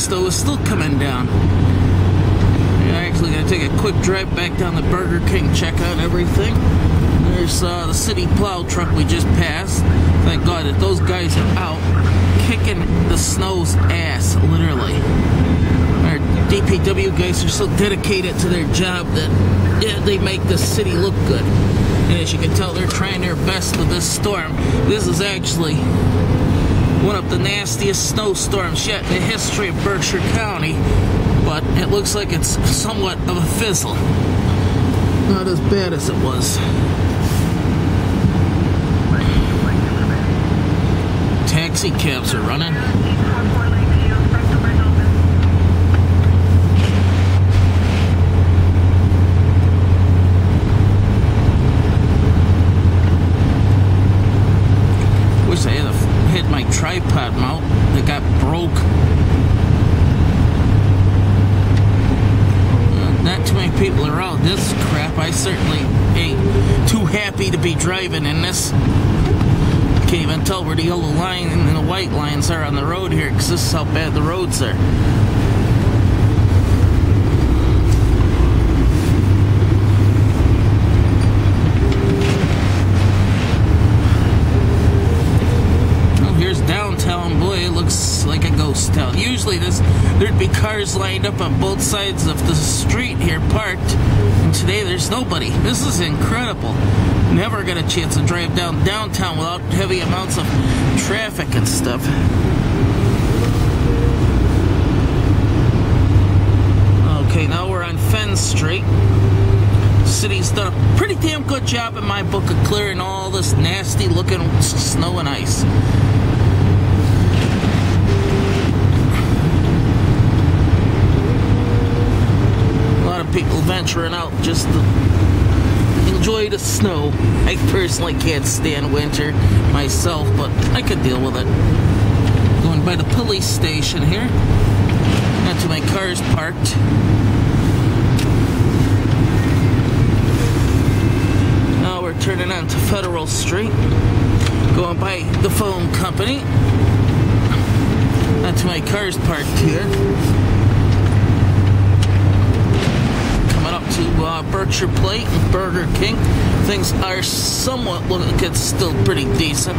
snow is still coming down. I'm actually going to take a quick drive back down to Burger King, check out everything. There's the city plow truck we just passed. Thank God that those guys are out kicking the snow's ass, literally. Our DPW guys are so dedicated to their job that they make the city look good. And as you can tell, they're trying their best with this storm. This is actually one of the nastiest snowstorms yet in the history of Berkshire County, but it looks like it's somewhat of a fizzle. Not as bad as it was. Taxi cabs are running. Wish I had hit my tripod mount that got broke. Not too many people around this crap. I certainly ain't too happy to be driving in this. Can't even tell where the yellow line and the white lines are on the road here, because this is how bad the roads are. Oh, here's downtown. Boy, it looks like a ghost town. Usually there'd be cars lined up on both sides of the street here parked, and today there's nobody. This is incredible. Never got a chance to drive downtown without heavy amounts of traffic and stuff. Okay, now we're on Fenn Street. City's done a pretty damn good job in my book of clearing all this nasty looking snow and ice. A lot of people venturing out just to enjoy the snow. I personally can't stand winter myself, but I could deal with it. Going by the police station here. Not too many cars parked. Now we're turning onto Federal Street. Going by the phone company. Not too many cars parked here. To Berkshire Plate and Burger King. Things are somewhat looking still pretty decent.